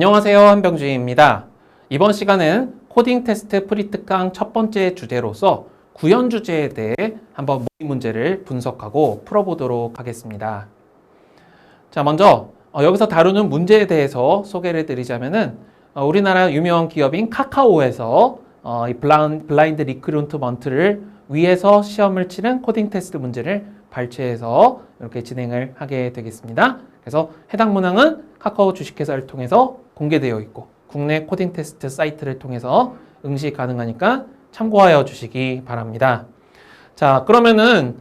안녕하세요, 한병주입니다. 이번 시간은 코딩 테스트 프리특강 첫 번째 주제로서 구현 주제에 대해 한번 모의 문제를 분석하고 풀어보도록 하겠습니다. 자, 먼저 여기서 다루는 문제에 대해서 소개를 해드리자면은 우리나라 유명 기업인 카카오에서 이 블라인드 리크루트먼트를 위해서 시험을 치는 코딩 테스트 문제를 발췌해서 이렇게 진행을 하게 되겠습니다. 그래서 해당 문항은 카카오 주식회사를 통해서 공개되어 있고 국내 코딩 테스트 사이트를 통해서 응시 가능하니까 참고하여 주시기 바랍니다. 자, 그러면은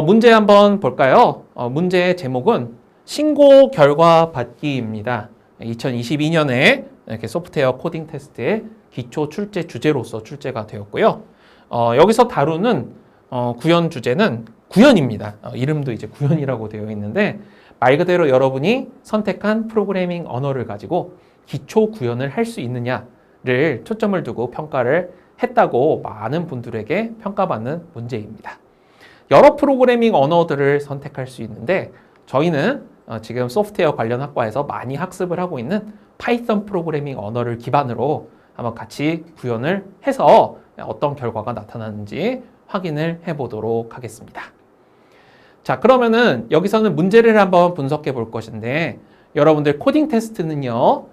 문제 한번 볼까요? 문제의 제목은 신고 결과 받기입니다. 2022년에 이렇게 소프트웨어 코딩 테스트의 기초 출제 주제로서 출제가 되었고요. 여기서 다루는 구현 주제는 구현입니다. 이름도 이제 구현이라고 되어 있는데 말 그대로 여러분이 선택한 프로그래밍 언어를 가지고 기초 구현을 할 수 있느냐를 초점을 두고 평가를 했다고 많은 분들에게 평가받는 문제입니다. 여러 프로그래밍 언어들을 선택할 수 있는데 저희는 지금 소프트웨어 관련 학과에서 많이 학습을 하고 있는 파이썬 프로그래밍 언어를 기반으로 한번 같이 구현을 해서 어떤 결과가 나타나는지 확인을 해보도록 하겠습니다. 자, 그러면은 여기서는 문제를 한번 분석해 볼 것인데 여러분들 코딩 테스트는요,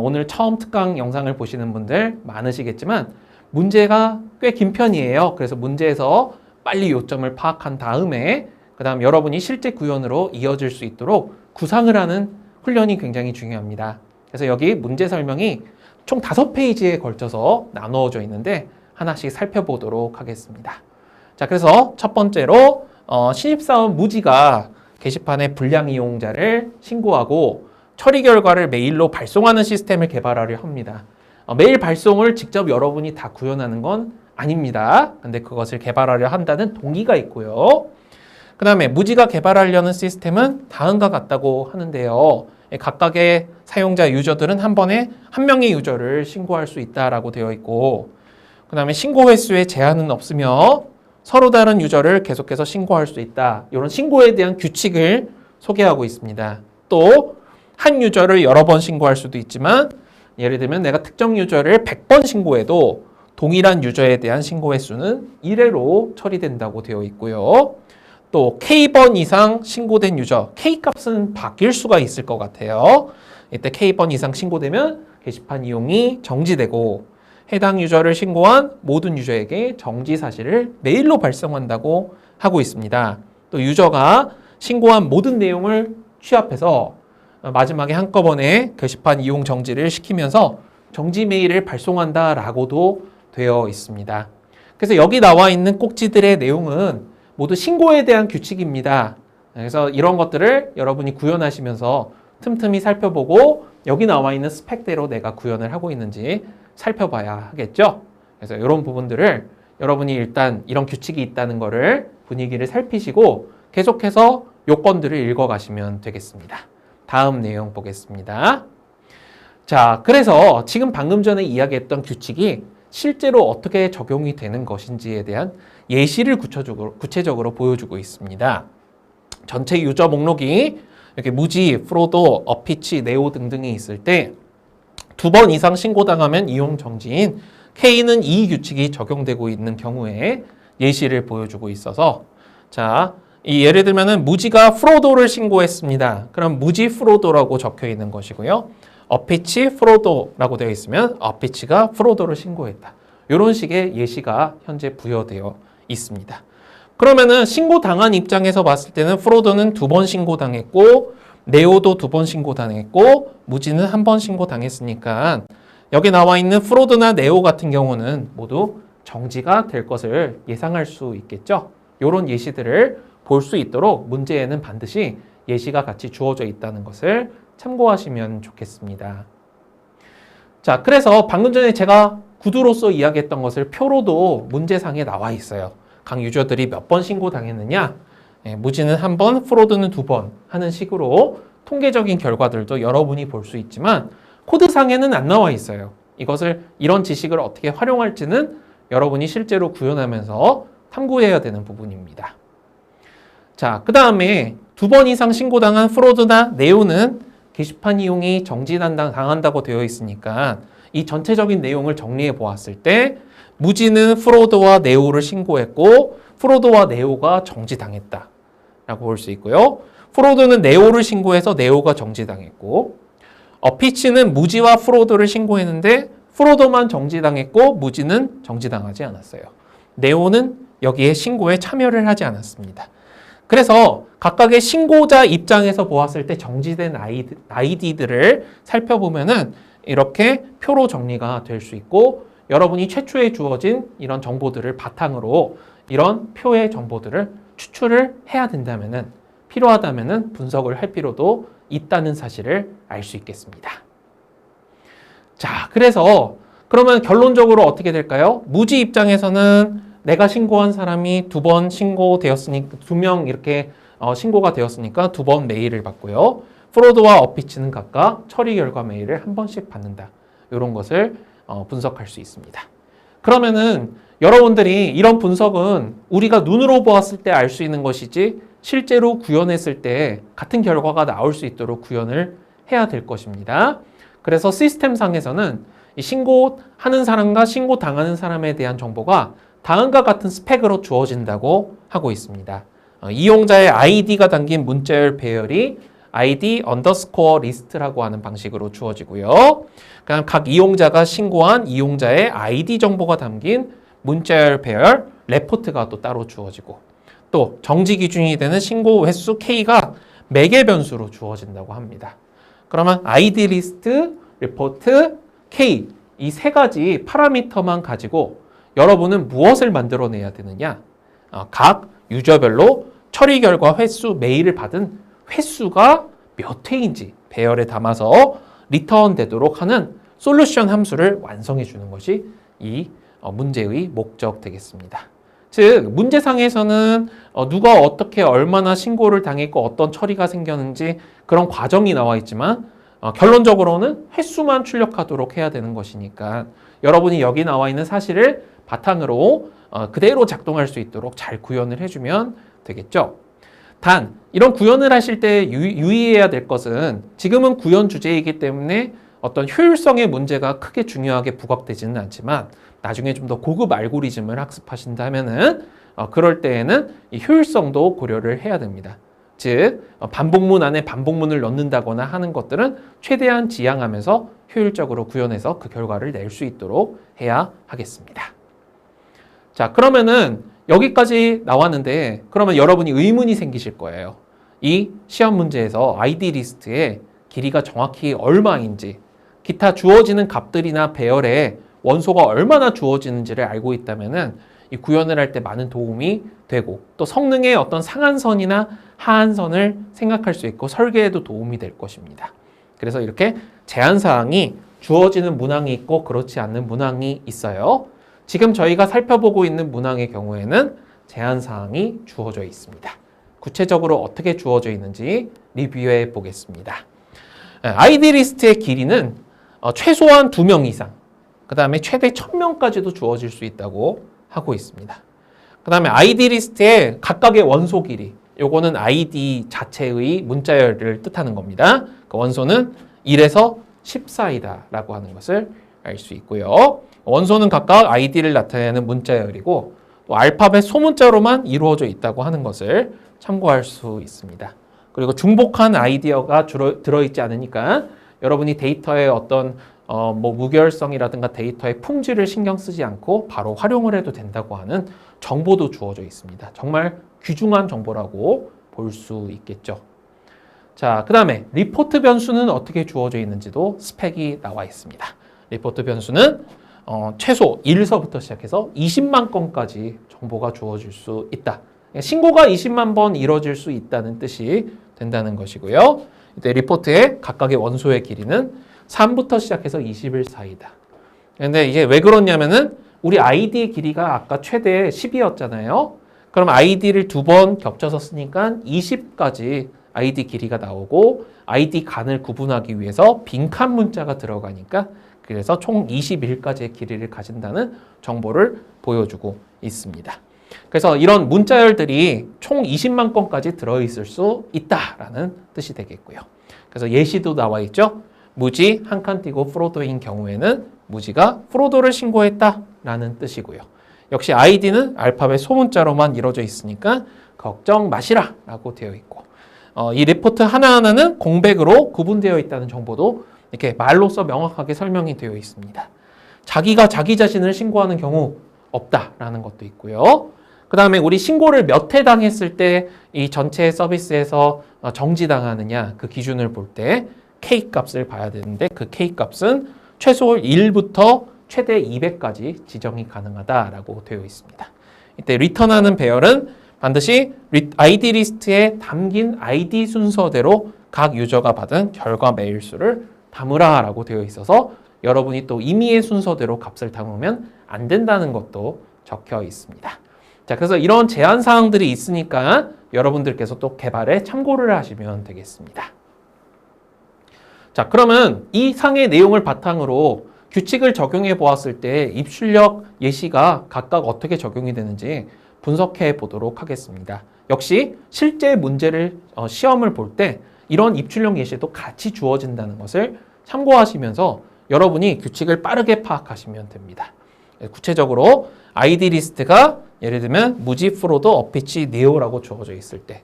오늘 처음 특강 영상을 보시는 분들 많으시겠지만 문제가 꽤 긴 편이에요. 그래서 문제에서 빨리 요점을 파악한 다음에 그 다음 여러분이 실제 구현으로 이어질 수 있도록 구상을 하는 훈련이 굉장히 중요합니다. 그래서 여기 문제 설명이 총 5페이지에 걸쳐서 나누어져 있는데 하나씩 살펴보도록 하겠습니다. 자, 그래서 첫 번째로 신입사원 무지가 게시판에 불량 이용자를 신고하고 처리 결과를 메일로 발송하는 시스템을 개발하려 합니다. 메일 발송을 직접 여러분이 다 구현하는 건 아닙니다. 근데 그것을 개발하려 한다는 동기가 있고요. 그 다음에 무지가 개발하려는 시스템은 다음과 같다고 하는데요. 각각의 사용자 유저들은 한 번에 한 명의 유저를 신고할 수 있다라고 되어 있고, 그 다음에 신고 횟수에 제한은 없으며 서로 다른 유저를 계속해서 신고할 수 있다. 이런 신고에 대한 규칙을 소개하고 있습니다. 또 한 유저를 여러 번 신고할 수도 있지만 예를 들면 내가 특정 유저를 100번 신고해도 동일한 유저에 대한 신고 횟수는 1회로 처리된다고 되어 있고요. 또 K번 이상 신고된 유저, K값은 바뀔 수가 있을 것 같아요. 이때 K번 이상 신고되면 게시판 이용이 정지되고 해당 유저를 신고한 모든 유저에게 정지 사실을 메일로 발송한다고 하고 있습니다. 또 유저가 신고한 모든 내용을 취합해서 마지막에 한꺼번에 게시판 이용 정지를 시키면서 정지 메일을 발송한다라고도 되어 있습니다. 그래서 여기 나와 있는 꼭지들의 내용은 모두 신고에 대한 규칙입니다. 그래서 이런 것들을 여러분이 구현하시면서 틈틈이 살펴보고 여기 나와 있는 스펙대로 내가 구현을 하고 있는지 살펴봐야 하겠죠. 그래서 이런 부분들을 여러분이 일단 이런 규칙이 있다는 거를 분위기를 살피시고 계속해서 요건들을 읽어가시면 되겠습니다. 다음 내용 보겠습니다. 자, 그래서 지금 방금 전에 이야기했던 규칙이 실제로 어떻게 적용이 되는 것인지에 대한 예시를 구체적으로 보여주고 있습니다. 전체 유저 목록이 이렇게 무지, 프로도, 어피치, 네오 등등이 있을 때 2번 이상 신고당하면 이용 정지인 K는 이 규칙이 적용되고 있는 경우에 예시를 보여주고 있어서 자, 이 예를 들면은 무지가 프로도를 신고했습니다. 그럼 무지 프로도라고 적혀 있는 것이고요. 어피치 프로도라고 되어 있으면 어피치가 프로도를 신고했다. 이런 식의 예시가 현재 부여되어 있습니다. 그러면은 신고당한 입장에서 봤을 때는 프로도는 2번 신고당했고 네오도 2번 신고당했고 무지는 1번 신고당했으니까 여기 나와 있는 프로도나 네오 같은 경우는 모두 정지가 될 것을 예상할 수 있겠죠. 이런 예시들을 볼 수 있도록 문제에는 반드시 예시가 같이 주어져 있다는 것을 참고하시면 좋겠습니다. 자, 그래서 방금 전에 제가 구두로서 이야기했던 것을 표로도 문제상에 나와 있어요. 각 유저들이 몇 번 신고당했느냐, 무지는 1번, 프로드는 2번 하는 식으로 통계적인 결과들도 여러분이 볼 수 있지만 코드상에는 안 나와 있어요. 이런 지식을 어떻게 활용할지는 여러분이 실제로 구현하면서 탐구해야 되는 부분입니다. 자, 그 다음에 2번 이상 신고당한 프로드나 네오는 게시판 이용이 정지당한다고 되어 있으니까 이 전체적인 내용을 정리해 보았을 때 무지는 프로드와 네오를 신고했고 프로드와 네오가 정지당했다 라고 볼 수 있고요. 프로드는 네오를 신고해서 네오가 정지당했고 피치는 무지와 프로드를 신고했는데 프로드만 정지당했고 무지는 정지당하지 않았어요. 네오는 여기에 신고에 참여를 하지 않았습니다. 그래서 각각의 신고자 입장에서 보았을 때 정지된 아이디들을 살펴보면은 이렇게 표로 정리가 될 수 있고 여러분이 최초에 주어진 이런 정보들을 바탕으로 이런 표의 정보들을 추출을 해야 된다면은 필요하다면은 분석을 할 필요도 있다는 사실을 알 수 있겠습니다. 자, 그래서 그러면 결론적으로 어떻게 될까요? 무지 입장에서는 내가 신고한 사람이 2번 신고되었으니까 2명 이렇게 신고가 되었으니까 2번 메일을 받고요. 프로드와 어피치는 각각 처리 결과 메일을 1번씩 받는다. 이런 것을 분석할 수 있습니다. 그러면은 여러분들이 이런 분석은 우리가 눈으로 보았을 때 알 수 있는 것이지 실제로 구현했을 때 같은 결과가 나올 수 있도록 구현을 해야 될 것입니다. 그래서 시스템상에서는 이 신고하는 사람과 신고당하는 사람에 대한 정보가 다음과 같은 스펙으로 주어진다고 하고 있습니다. 이용자의 아이디가 담긴 문자열 배열이 ID 언더스코어 리스트라고 하는 방식으로 주어지고요. 그다음 각 이용자가 신고한 이용자의 아이디 정보가 담긴 문자열 배열 레포트가 또 따로 주어지고 또 정지 기준이 되는 신고 횟수 K가 매개 변수로 주어진다고 합니다. 그러면 아이디 리스트, 리포트, K 이 세 가지 파라미터만 가지고 여러분은 무엇을 만들어내야 되느냐? 각 유저별로 처리 결과 횟수, 메일을 받은 횟수가 몇 회인지 배열에 담아서 리턴 되도록 하는 솔루션 함수를 완성해 주는 것이 이 문제의 목적 되겠습니다. 즉 문제상에서는 누가 어떻게 얼마나 신고를 당했고 어떤 처리가 생겼는지 그런 과정이 나와 있지만 결론적으로는 횟수만 출력하도록 해야 되는 것이니까 여러분이 여기 나와 있는 사실을 바탕으로 그대로 작동할 수 있도록 잘 구현을 해주면 되겠죠. 단 이런 구현을 하실 때 유의해야 될 것은 지금은 구현 주제이기 때문에 어떤 효율성의 문제가 크게 중요하게 부각되지는 않지만 나중에 좀 더 고급 알고리즘을 학습하신다면은 그럴 때에는 이 효율성도 고려를 해야 됩니다. 즉 반복문 안에 반복문을 넣는다거나 하는 것들은 최대한 지양하면서 효율적으로 구현해서 그 결과를 낼 수 있도록 해야 하겠습니다. 자, 그러면은 여기까지 나왔는데 그러면 여러분이 의문이 생기실 거예요. 이 시험 문제에서 아이디 리스트의 길이가 정확히 얼마인지 기타 주어지는 값들이나 배열에 원소가 얼마나 주어지는지를 알고 있다면은 이 구현을 할 때 많은 도움이 되고 또 성능의 어떤 상한선이나 하한선을 생각할 수 있고 설계에도 도움이 될 것입니다. 그래서 이렇게 제한사항이 주어지는 문항이 있고 그렇지 않는 문항이 있어요. 지금 저희가 살펴보고 있는 문항의 경우에는 제한사항이 주어져 있습니다. 구체적으로 어떻게 주어져 있는지 리뷰해 보겠습니다. 아이디 리스트의 길이는 최소한 2명 이상, 그 다음에 최대 1000명까지도 주어질 수 있다고 하고 있습니다. 그 다음에 아이디 리스트의 각각의 원소 길이, 요거는 아이디 자체의 문자열을 뜻하는 겁니다. 그 원소는 1에서 10 사이다 라고 하는 것을 알 수 있고요. 원소는 각각 아이디를 나타내는 문자열이고 또 알파벳 소문자로만 이루어져 있다고 하는 것을 참고할 수 있습니다. 그리고 중복한 아이디어가 들어있지 않으니까 여러분이 데이터의 어떤 무결성이라든가 데이터의 품질을 신경 쓰지 않고 바로 활용을 해도 된다고 하는 정보도 주어져 있습니다. 정말 귀중한 정보라고 볼 수 있겠죠. 자, 그 다음에 리포트 변수는 어떻게 주어져 있는지도 스펙이 나와 있습니다. 리포트 변수는 최소 1서부터 시작해서 20만 건까지 정보가 주어질 수 있다. 신고가 20만 번 이루어질 수 있다는 뜻이 된다는 것이고요. 이때 리포트의 각각의 원소의 길이는 3부터 시작해서 20일 사이다. 근데 이게 왜 그렇냐면은 우리 아이디의 길이가 아까 최대 10이었잖아요. 그럼 아이디를 2번 겹쳐서 쓰니까 20까지 아이디 길이가 나오고 아이디 간을 구분하기 위해서 빈칸 문자가 들어가니까 그래서 총 21까지의 길이를 가진다는 정보를 보여주고 있습니다. 그래서 이런 문자열들이 총 20만 건까지 들어있을 수 있다라는 뜻이 되겠고요. 그래서 예시도 나와 있죠. 무지 한 칸 띄고 프로도인 경우에는 무지가 프로도를 신고했다라는 뜻이고요. 역시 아이디는 알파벳 소문자로만 이루어져 있으니까 걱정 마시라 라고 되어 있고, 이 리포트 하나하나는 공백으로 구분되어 있다는 정보도 이렇게 말로써 명확하게 설명이 되어 있습니다. 자기가 자기 자신을 신고하는 경우 없다라는 것도 있고요. 그 다음에 우리 신고를 몇 회 당했을 때 이 전체 서비스에서 정지당하느냐 그 기준을 볼 때 K 값을 봐야 되는데, 그 K 값은 최소 1부터 최대 200까지 지정이 가능하다라고 되어 있습니다. 이때 리턴하는 배열은 반드시 아이디 리스트에 담긴 아이디 순서대로 각 유저가 받은 결과 메일 수를 담으라 라고 되어 있어서 여러분이 또 임의의 순서대로 값을 담으면 안 된다는 것도 적혀 있습니다. 자, 그래서 이런 제한 사항들이 있으니까 여러분들께서 또 개발에 참고를 하시면 되겠습니다. 자, 그러면 이 상의 내용을 바탕으로 규칙을 적용해 보았을 때 입출력 예시가 각각 어떻게 적용이 되는지 분석해 보도록 하겠습니다. 역시 실제 문제를 시험을 볼 때 이런 입출력 예시도 같이 주어진다는 것을 참고하시면서 여러분이 규칙을 빠르게 파악하시면 됩니다. 구체적으로 아이디 리스트가 예를 들면 무지 프로도 어피치 네오라고 주어져 있을 때,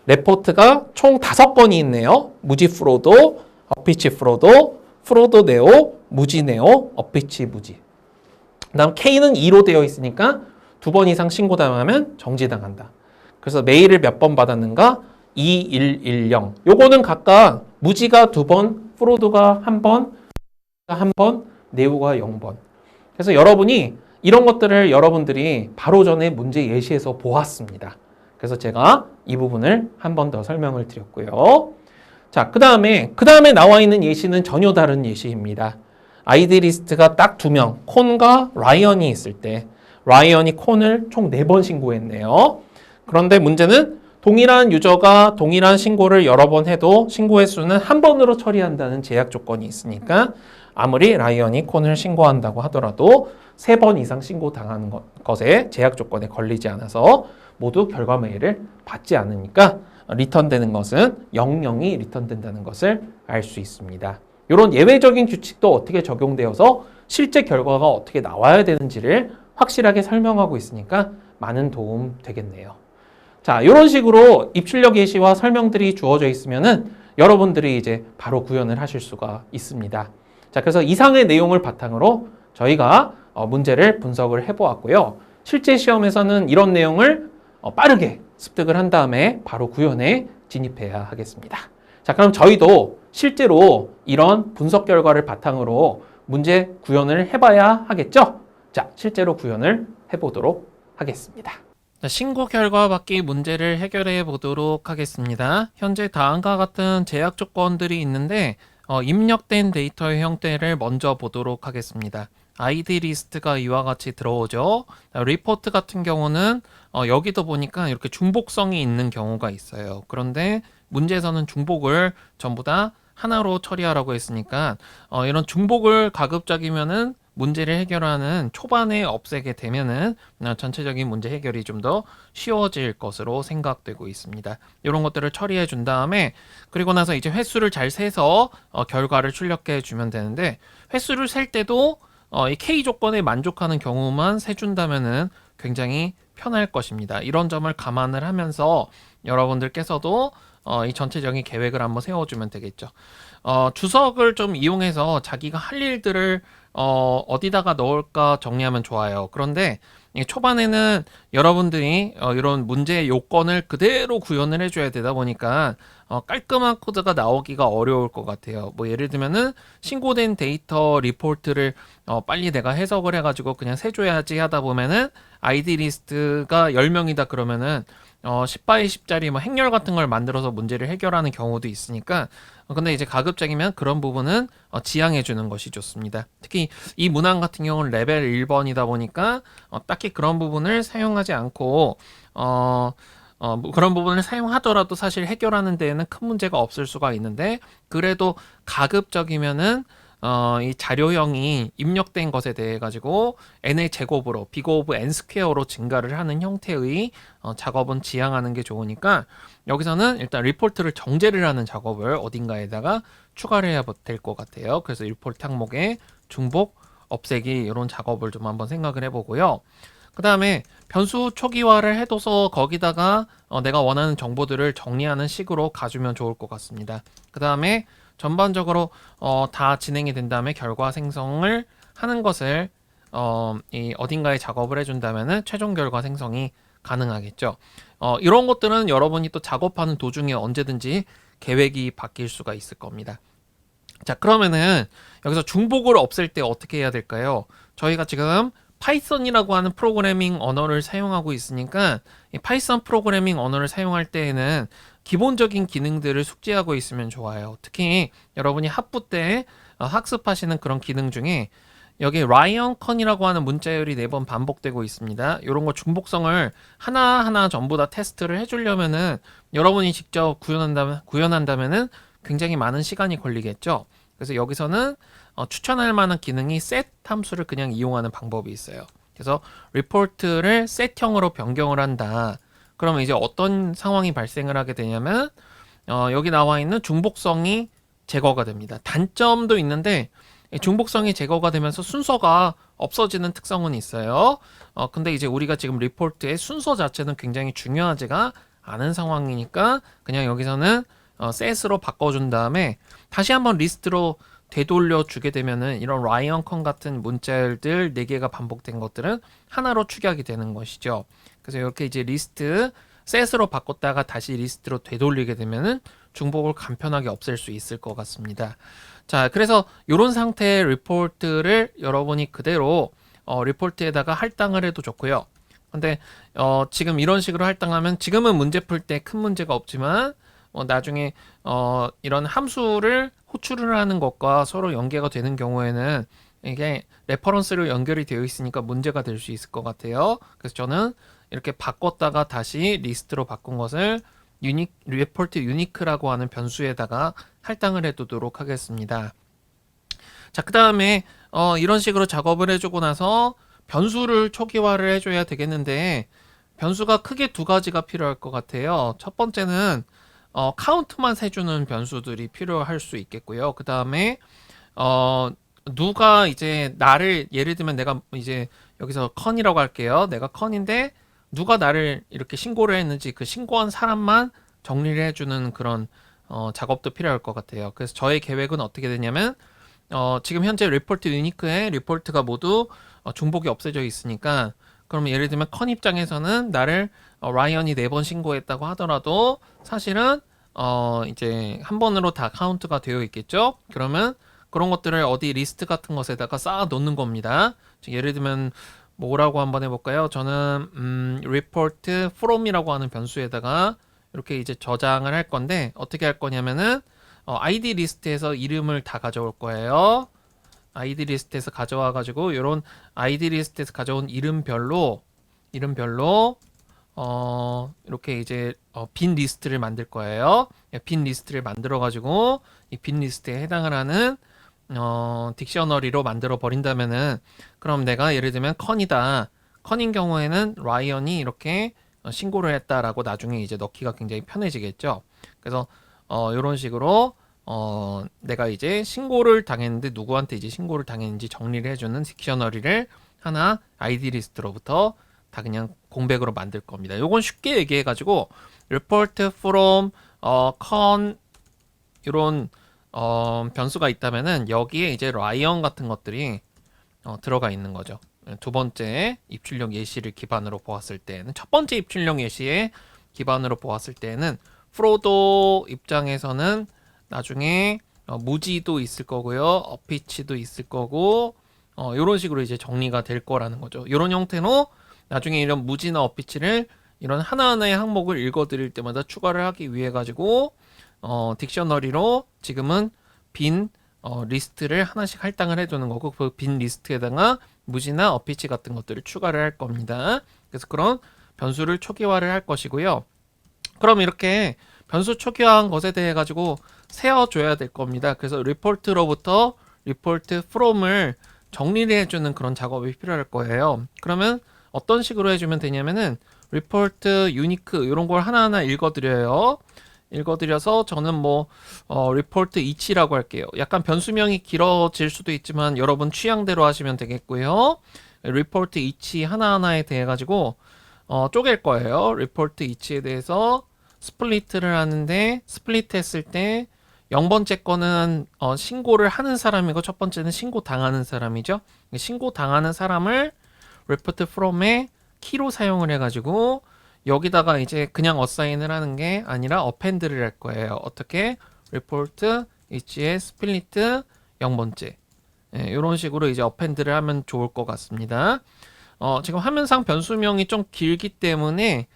레포트가 총 5건이 있네요. 무지 프로도, 어피치 프로도, 프로도 네오, 무지 네오, 어피치 무지. 그다음 K는 2로 되어 있으니까 2번 이상 신고당하면 정지당한다. 그래서 메일을 몇 번 받았는가? 2110. 요거는 각각 무지가 2번, 프로도가 1번, 네오가 0번. 그래서 여러분이 이런 것들을 여러분들이 바로 전에 문제 예시에서 보았습니다. 그래서 제가 이 부분을 한 번 더 설명을 드렸고요. 자, 그 다음에 나와 있는 예시는 전혀 다른 예시입니다. 아이디 리스트가 딱 2명, 콘과 라이언이 있을 때, 라이언이 콘을 총 4번 신고했네요. 그런데 문제는 동일한 유저가 동일한 신고를 여러 번 해도 신고 횟수는 한 번으로 처리한다는 제약 조건이 있으니까 아무리 라이언이 콘을 신고한다고 하더라도 3번 이상 신고당하는 것에 제약 조건에 걸리지 않아서 모두 결과 메일을 받지 않으니까 리턴되는 것은 00이 리턴된다는 것을 알 수 있습니다. 이런 예외적인 규칙도 어떻게 적용되어서 실제 결과가 어떻게 나와야 되는지를 확실하게 설명하고 있으니까 많은 도움 되겠네요. 자, 이런 식으로 입출력 예시와 설명들이 주어져 있으면은 여러분들이 이제 바로 구현을 하실 수가 있습니다. 자, 그래서 이상의 내용을 바탕으로 저희가 문제를 분석을 해보았고요. 실제 시험에서는 이런 내용을 빠르게 습득을 한 다음에 바로 구현에 진입해야 하겠습니다. 자, 그럼 저희도 실제로 이런 분석 결과를 바탕으로 문제 구현을 해봐야 하겠죠? 자, 실제로 구현을 해보도록 하겠습니다. 신고 결과 받기 문제를 해결해 보도록 하겠습니다. 현재 다음과 같은 제약 조건들이 있는데 입력된 데이터의 형태를 먼저 보도록 하겠습니다. 아이디 리스트가 이와 같이 들어오죠. 리포트 같은 경우는 여기도 보니까 이렇게 중복성이 있는 경우가 있어요. 그런데 문제에서는 중복을 전부 다 하나로 처리하라고 했으니까 이런 중복을 가급적이면은 문제를 해결하는 초반에 없애게 되면은 전체적인 문제 해결이 좀 더 쉬워질 것으로 생각되고 있습니다. 이런 것들을 처리해 준 다음에 그리고 나서 이제 횟수를 잘 세서 결과를 출력해 주면 되는데, 횟수를 셀 때도 이 K 조건에 만족하는 경우만 세준다면은 굉장히 편할 것입니다. 이런 점을 감안을 하면서 여러분들께서도 이 전체적인 계획을 한번 세워주면 되겠죠. 주석을 좀 이용해서 자기가 할 일들을 어디다가 넣을까 정리하면 좋아요. 그런데 초반에는 여러분들이 이런 문제의 요건을 그대로 구현을 해줘야 되다 보니까 깔끔한 코드가 나오기가 어려울 것 같아요. 뭐 예를 들면은 신고된 데이터 리포트를 빨리 내가 해석을 해가지고 그냥 세줘야지 하다 보면은 아이디 리스트가 10명이다 그러면은 10바이 10짜리 뭐 행렬 같은 걸 만들어서 문제를 해결하는 경우도 있으니까 근데 이제 가급적이면 그런 부분은 지양해 주는 것이 좋습니다. 특히 이 문항 같은 경우는 레벨 1번이다 보니까 딱히 그런 부분을 사용하지 않고 뭐 그런 부분을 사용하더라도 사실 해결하는 데에는 큰 문제가 없을 수가 있는데, 그래도 가급적이면은 이 자료형이 입력된 것에 대해 가지고 n의 제곱으로 big of n 스퀘어로 증가를 하는 형태의 작업은 지향하는 게 좋으니까 여기서는 일단 리포트를 정제를 하는 작업을 어딘가에다가 추가를 해야 될 것 같아요. 그래서 리포트 항목에 중복 없애기 이런 작업을 좀 한번 생각을 해보고요. 그 다음에 변수 초기화를 해둬서 거기다가 내가 원하는 정보들을 정리하는 식으로 가주면 좋을 것 같습니다. 그 다음에 전반적으로 다 진행이 된 다음에 결과 생성을 하는 것을 어딘가에 작업을 해준다면은 최종 결과 생성이 가능하겠죠. 이런 것들은 여러분이 또 작업하는 도중에 언제든지 계획이 바뀔 수가 있을 겁니다. 자, 그러면은 여기서 중복을 없앨 때 어떻게 해야 될까요? 저희가 지금 파이썬이라고 하는 프로그래밍 언어를 사용하고 있으니까 이 파이썬 프로그래밍 언어를 사용할 때에는 기본적인 기능들을 숙지하고 있으면 좋아요. 특히 여러분이 학부 때 학습하시는 그런 기능 중에 여기 라이언컨이라고 하는 문자열이 4번 반복되고 있습니다. 이런 거 중복성을 하나하나 전부 다 테스트를 해주려면은 여러분이 직접 구현한다면은 굉장히 많은 시간이 걸리겠죠. 그래서 여기서는 추천할 만한 기능이 set 함수를 그냥 이용하는 방법이 있어요. 그래서 리포트를 set형으로 변경을 한다. 그러면 이제 어떤 상황이 발생을 하게 되냐면 여기 나와 있는 중복성이 제거가 됩니다. 단점도 있는데 중복성이 제거가 되면서 순서가 없어지는 특성은 있어요. 근데 이제 우리가 지금 리포트의 순서 자체는 굉장히 중요하지가 않은 상황이니까 그냥 여기서는 set으로 바꿔준 다음에 다시 한번 리스트로 되돌려 주게 되면은 이런 라이언컨 같은 문자열들 4개가 반복된 것들은 하나로 축약이 되는 것이죠. 그래서 이렇게 이제 리스트 set으로 바꿨다가 다시 리스트로 되돌리게 되면은 중복을 간편하게 없앨 수 있을 것 같습니다. 자, 그래서 이런 상태의 리포트를 여러분이 그대로 리포트에다가 할당을 해도 좋고요. 근데 지금 이런 식으로 할당하면 지금은 문제 풀 때 큰 문제가 없지만 나중에 이런 함수를 호출을 하는 것과 서로 연계가 되는 경우에는 이게 레퍼런스로 연결이 되어 있으니까 문제가 될 수 있을 것 같아요. 그래서 저는 이렇게 바꿨다가 다시 리스트로 바꾼 것을 리포트 유니크라고 하는 변수에다가 할당을 해두도록 하겠습니다. 자, 그 다음에 이런 식으로 작업을 해주고 나서 변수를 초기화를 해줘야 되겠는데 변수가 크게 2가지가 필요할 것 같아요. 첫 번째는 카운트만 세주는 변수들이 필요할 수 있겠고요. 그 다음에 누가 이제 나를 예를 들면 내가 이제 여기서 컨이라고 할게요. 내가 컨인데 누가 나를 이렇게 신고를 했는지 그 신고한 사람만 정리를 해주는 그런 작업도 필요할 것 같아요. 그래서 저의 계획은 어떻게 되냐면 지금 현재 리포트 유니크에 리포트가 모두 중복이 없어져 있으니까 그러면 예를 들면 컨 입장에서는 나를 라이언이 4번 신고했다고 하더라도 사실은 이제 한 번으로 다 카운트가 되어 있겠죠. 그러면 그런 것들을 어디 리스트 같은 것에다가 쌓아 놓는 겁니다. 예를 들면 뭐라고 한번 해볼까요? 저는 report from이라고 하는 변수에다가 이렇게 이제 저장을 할 건데 어떻게 할 거냐면은 id 리스트에서 이름을 다 가져올 거예요. id 리스트에서 가져와 가지고 이런 id 리스트에서 가져온 이름별로 이렇게 이제 빈 리스트를 만들 거예요. 빈 리스트를 만들어 가지고 이 빈 리스트에 해당을 하는 딕셔너리로 만들어 버린다면은 그럼 내가 예를 들면 컨이다. 컨인 경우에는 라이언이 이렇게 신고를 했다라고 나중에 이제 넣기가 굉장히 편해지겠죠. 그래서 이런 식으로 내가 이제 신고를 당했는데 누구한테 이제 신고를 당했는지 정리를 해주는 딕셔너리를 하나 아이디 리스트로부터 다 그냥 공백으로 만들 겁니다. 요건 쉽게 얘기해 가지고 report from con 이런 변수가 있다면은 여기에 이제 라이언 같은 것들이 들어가 있는 거죠. 두 번째 입출력 예시를 기반으로 보았을 때는 첫 번째 입출력 예시에 기반으로 보았을 때는 프로도 입장에서는 나중에 무지도 있을 거고요, 어피치도 있을 거고 이런 식으로 이제 정리가 될 거라는 거죠. 이런 형태로 나중에 이런 무지나 어피치를 이런 하나하나의 항목을 읽어드릴 때마다 추가를 하기 위해 가지고 딕셔너리로 지금은 빈 리스트를 하나씩 할당을 해두는 거고 그 빈 리스트에다가 무지나 어피치 같은 것들을 추가를 할 겁니다. 그래서 그런 변수를 초기화를 할 것이고요. 그럼 이렇게 변수 초기화한 것에 대해 가지고 세워줘야 될 겁니다. 그래서 리포트로부터 report from을 정리를 해주는 그런 작업이 필요할 거예요. 그러면 어떤 식으로 해주면 되냐면은 report unique 이런 걸 하나하나 읽어드려요. 읽어드려서 저는 report each라고 할게요. 약간 변수명이 길어질 수도 있지만 여러분 취향대로 하시면 되겠고요. report each 하나하나에 대해 가지고 쪼갤 거예요. report each에 대해서 스플리트를 하는데 스플리트 했을 때 0번째 거는 신고를 하는 사람이고 첫 번째는 신고 당하는 사람이죠. 신고 당하는 사람을 report from의 키로 사용을 해가지고 여기다가 이제 그냥 어사인을 하는 게 아니라 append를 할 거예요. 어떻게? report each의 스플리트 0번째. 이런 식으로 이제 append를 하면 좋을 것 같습니다. 지금 화면상 변수명이 좀 길기 때문에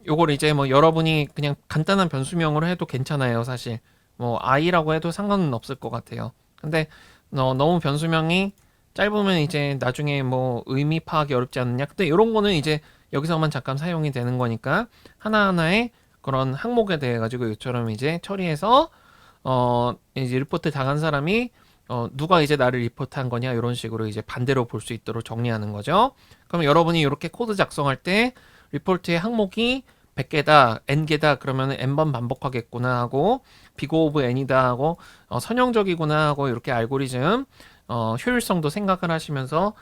요걸 이제 여러분이 그냥 간단한 변수명으로 해도 괜찮아요. 사실 i라고 해도 상관은 없을 것 같아요. 근데 너무 변수명이 짧으면 이제 나중에 의미 파악이 어렵지 않느냐. 근데 이런 거는 이제 여기서만 잠깐 사용이 되는 거니까 하나하나의 그런 항목에 대해 가지고 이처럼 이제 처리해서 이제 리포트 당한 사람이 누가 이제 나를 리포트한 거냐 이런 식으로 이제 반대로 볼 수 있도록 정리하는 거죠. 그럼 여러분이 이렇게 코드 작성할 때 리포트의 항목이 100개다, n개다 그러면 n번 반복하겠구나 하고 big of n이다 하고 선형적이구나 하고 이렇게 알고리즘 효율성도 생각을 하시면서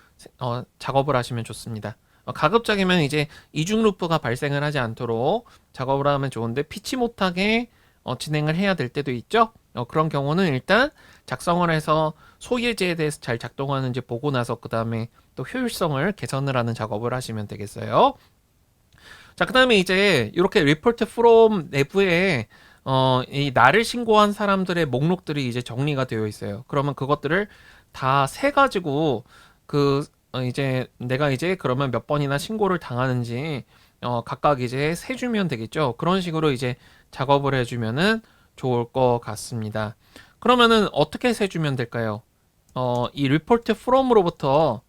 작업을 하시면 좋습니다. 가급적이면 이제 이중 루프가 발생을 하지 않도록 작업을 하면 좋은데 피치 못하게 진행을 해야 될 때도 있죠. 그런 경우는 일단 작성을 해서 소예제에 대해서 잘 작동하는지 보고 나서 그 다음에 또 효율성을 개선을 하는 작업을 하시면 되겠어요. 자, 그 다음에 이제 이렇게 report from 내부에 이 나를 신고한 사람들의 목록들이 이제 정리가 되어 있어요. 그러면 그것들을 다 세 가지고 이제 내가 이제 그러면 몇 번이나 신고를 당하는지 각각 이제 세주면 되겠죠. 그런 식으로 이제 작업을 해주면은 좋을 것 같습니다. 그러면은 어떻게 세주면 될까요? 이 report from으로부터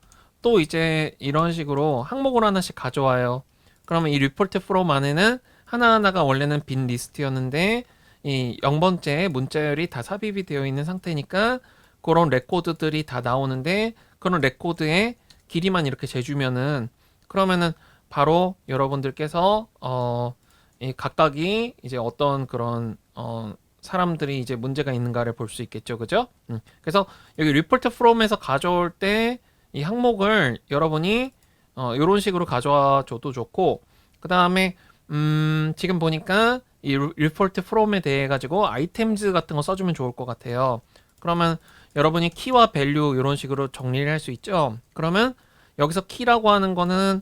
또 이제 이런 식으로 항목을 하나씩 가져와요. 그러면 이 report from 안에는 하나하나가 원래는 빈 리스트였는데 이 0번째 문자열이 다 삽입이 되어 있는 상태니까 그런 레코드들이 다 나오는데 그런 레코드의 길이만 이렇게 재주면은 그러면은 바로 여러분들께서 이 각각이 이제 어떤 그런 사람들이 이제 문제가 있는가를 볼 수 있겠죠, 그죠? 그래서 여기 report from에서 가져올 때 이 항목을 여러분이 이런 식으로 가져와 줘도 좋고 그 다음에 지금 보니까 이 report from에 대해 가지고 items 같은 거 써주면 좋을 것 같아요. 그러면 여러분이 키와 밸류 이런 식으로 정리를 할 수 있죠. 그러면 여기서 키라고 하는 거는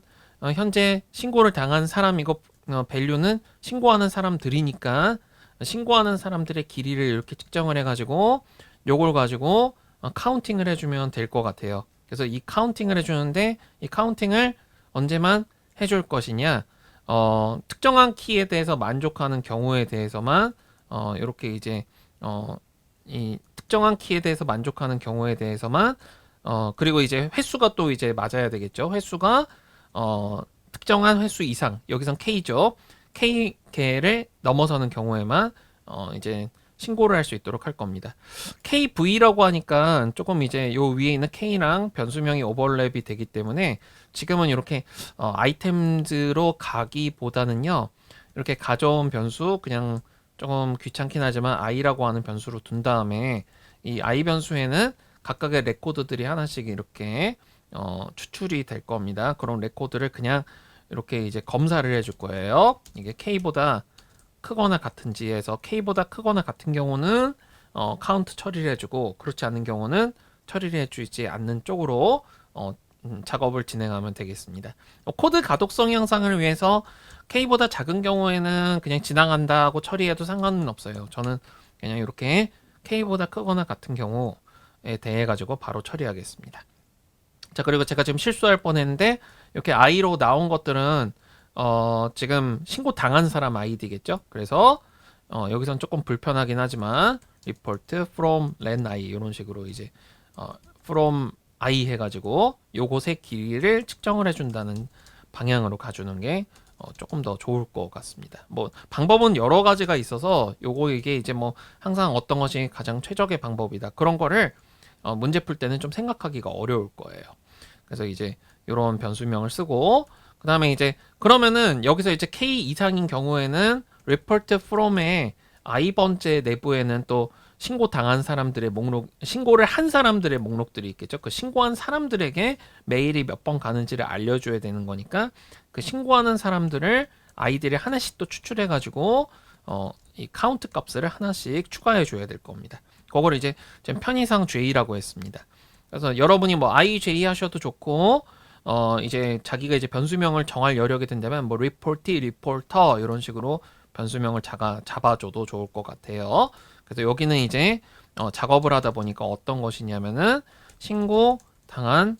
현재 신고를 당한 사람이고 밸류는 신고하는 사람들이니까 신고하는 사람들의 길이를 이렇게 측정을 해가지고 요걸 가지고 카운팅을 해주면 될 것 같아요. 그래서 이 카운팅을 해주는데 이 카운팅을 언제만 해줄 것이냐 특정한 키에 대해서 만족하는 경우에 대해서만 이렇게 이제 이 특정한 키에 대해서 만족하는 경우에 대해서만 그리고 이제 횟수가 또 이제 맞아야 되겠죠. 횟수가 특정한 횟수 이상 여기선 K죠. K 개를 넘어서는 경우에만 이제 신고를 할 수 있도록 할 겁니다. KV라고 하니까 조금 이제 요 위에 있는 K랑 변수명이 오버랩이 되기 때문에 지금은 이렇게 아이템즈로 가기보다는요. 이렇게 가져온 변수 그냥 조금 귀찮긴 하지만 i라고 하는 변수로 둔 다음에 이 i 변수에는 각각의 레코드들이 하나씩 이렇게 추출이 될 겁니다. 그런 레코드를 그냥 이렇게 이제 검사를 해줄 거예요. 이게 K보다 크거나 같은지 해서 K보다 크거나 같은 경우는 카운트 처리를 해주고 그렇지 않은 경우는 처리를 해주지 않는 쪽으로 작업을 진행하면 되겠습니다. 코드 가독성 향상을 위해서 K보다 작은 경우에는 그냥 지나간다 하고 처리해도 상관은 없어요. 저는 그냥 이렇게 K보다 크거나 같은 경우에 대해 가지고 바로 처리하겠습니다. 자, 그리고 제가 지금 실수할 뻔했는데 이렇게 I로 나온 것들은 지금 신고 당한 사람 아이디겠죠. 그래서 여기선 조금 불편하긴 하지만 report from len i 이런 식으로 이제 from i 해가지고 요것의 길이를 측정을 해준다는 방향으로 가주는 게 조금 더 좋을 것 같습니다. 뭐 방법은 여러 가지가 있어서 이게 이제 뭐 항상 어떤 것이 가장 최적의 방법이다. 그런 거를 문제 풀 때는 좀 생각하기가 어려울 거예요. 그래서 이제 이런 변수명을 쓰고 그 다음에 이제 그러면은 여기서 이제 K 이상인 경우에는 report from의 i번째 내부에는 또 신고 당한 사람들의 목록, 신고를 한 사람들의 목록들이 있겠죠. 그 신고한 사람들에게 메일이 몇 번 가는지를 알려줘야 되는 거니까 그 신고하는 사람들을 아이디를 하나씩 또 추출해가지고 이 카운트 값을 하나씩 추가해 줘야 될 겁니다. 그걸 이제 지금 편의상 J라고 했습니다. 그래서 여러분이 뭐 IJ 하셔도 좋고 이제 자기가 이제 변수명을 정할 여력이 된다면 뭐 리포티, 리포터 이런 식으로 변수명을 잡아줘도 좋을 것 같아요. 그래서 여기는 이제 작업을 하다 보니까 어떤 것이냐면은 신고한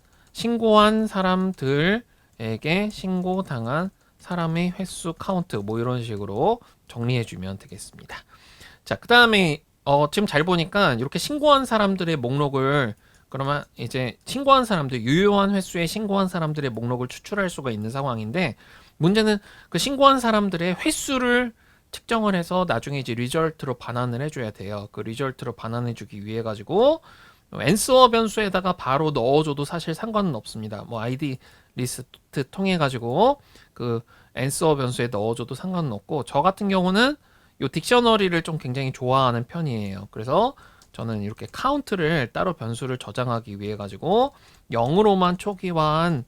사람들에게 신고당한 사람의 횟수 카운트 뭐 이런 식으로 정리해주면 되겠습니다. 자, 그 다음에 지금 잘 보니까 이렇게 신고한 사람들의 목록을 그러면 이제 신고한 사람들 유효한 횟수에 신고한 사람들의 목록을 추출할 수가 있는 상황인데 문제는 그 신고한 사람들의 횟수를 측정을 해서 나중에 이제 리절트로 반환을 해줘야 돼요. 그 리절트로 반환해주기 위해 가지고 answer 변수에다가 바로 넣어줘도 사실 상관은 없습니다. 뭐 id 리스트 통해 가지고 그 answer 변수에 넣어줘도 상관은 없고 저 같은 경우는 요 딕셔너리를 좀 굉장히 좋아하는 편이에요. 그래서 저는 이렇게 카운트를 따로 변수를 저장하기 위해 가지고 0으로만 초기화한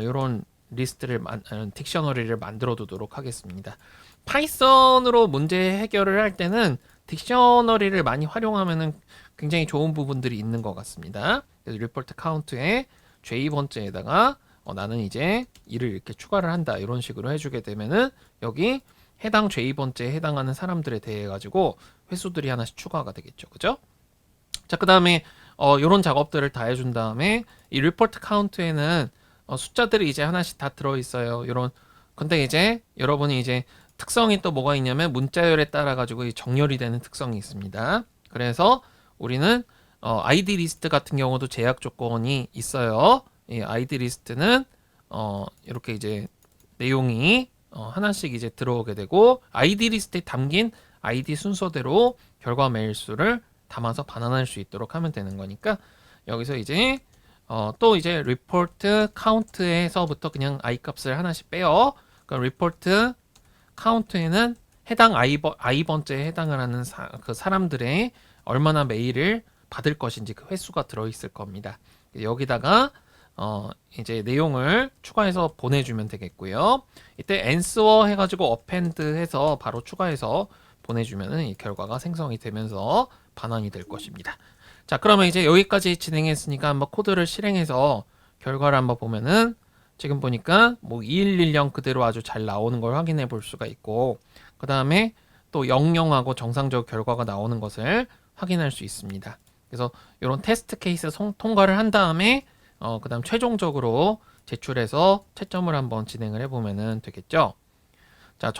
이런 리스트를 딕셔너리를 만들어 두도록 하겠습니다. 파이썬으로 문제 해결을 할 때는 딕셔너리를 많이 활용하면은 굉장히 좋은 부분들이 있는 것 같습니다. 그래서 리포트 카운트에 J번째에다가 나는 이제 이를 이렇게 추가를 한다 이런 식으로 해주게 되면은 여기 해당 J번째에 해당하는 사람들에 대해 가지고 횟수들이 하나씩 추가가 되겠죠. 그죠? 자, 그 다음에 이런 작업들을 다 해준 다음에 이 리포트 카운트에는 숫자들이 이제 하나씩 다 들어있어요. 근데 이제 여러분이 이제 특성이 또 뭐가 있냐면 문자열에 따라 가지고 정렬이 되는 특성이 있습니다. 그래서 우리는 ID 리스트 같은 경우도 제약 조건이 있어요. 이 ID 리스트는 이렇게 이제 내용이 하나씩 이제 들어오게 되고 ID 리스트에 담긴 ID 순서대로 결과 메일 수를 담아서 반환할 수 있도록 하면 되는 거니까 여기서 이제 또 이제 report count에서부터 그냥 i 값을 하나씩 빼요. 그러니까 report count에는 해당 i번째에 해당을 하는 그 사람들의 얼마나 메일을 받을 것인지 그 횟수가 들어있을 겁니다. 여기다가 이제 내용을 추가해서 보내주면 되겠고요. 이때 answer 해가지고 append 해서 바로 추가해서 보내주면은 이 결과가 생성이 되면서 반환이 될 것입니다. 자, 그러면 이제 여기까지 진행했으니까 한번 코드를 실행해서 결과를 한번 보면은 지금 보니까 뭐 2110 그대로 아주 잘 나오는 걸 확인해 볼 수가 있고 그 다음에 또 00하고 정상적 결과가 나오는 것을 확인할 수 있습니다. 그래서 이런 테스트 케이스 통과를 한 다음에 그 다음 최종적으로 제출해서 채점을 한번 진행을 해보면 되겠죠. 자,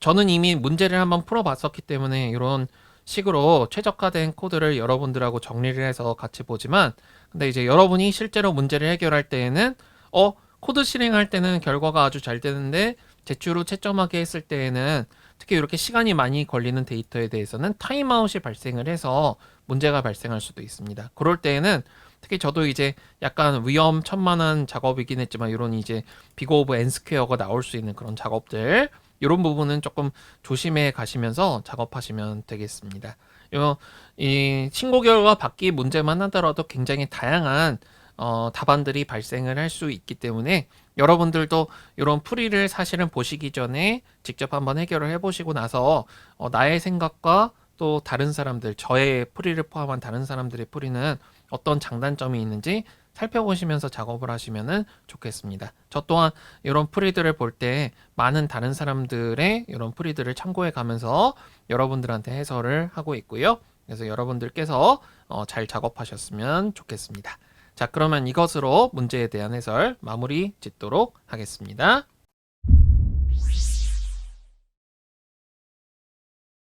저는 이미 문제를 한번 풀어봤었기 때문에 이런 식으로 최적화된 코드를 여러분들하고 정리를 해서 같이 보지만 근데 이제 여러분이 실제로 문제를 해결할 때에는 코드 실행할 때는 결과가 아주 잘 되는데 제출 후 채점하게 했을 때에는 특히 이렇게 시간이 많이 걸리는 데이터에 대해서는 타임아웃이 발생을 해서 문제가 발생할 수도 있습니다. 그럴 때에는 특히 저도 이제 약간 위험천만한 작업이긴 했지만 이런 이제 비거 오브 n 스퀘어가 나올 수 있는 그런 작업들 이런 부분은 조금 조심해 가시면서 작업하시면 되겠습니다. 이 신고 결과 받기 문제만 하더라도 굉장히 다양한 답안들이 발생을 할 수 있기 때문에 여러분들도 이런 풀이를 사실은 보시기 전에 직접 한번 해결을 해보시고 나서 나의 생각과 또 다른 사람들, 저의 풀이를 포함한 다른 사람들의 풀이는 어떤 장단점이 있는지 살펴보시면서 작업을 하시면 좋겠습니다. 저 또한 이런 풀이들을 볼 때 많은 다른 사람들의 이런 풀이들을 참고해 가면서 여러분들한테 해설을 하고 있고요. 그래서 여러분들께서 잘 작업하셨으면 좋겠습니다. 자, 그러면 이것으로 문제에 대한 해설 마무리 짓도록 하겠습니다.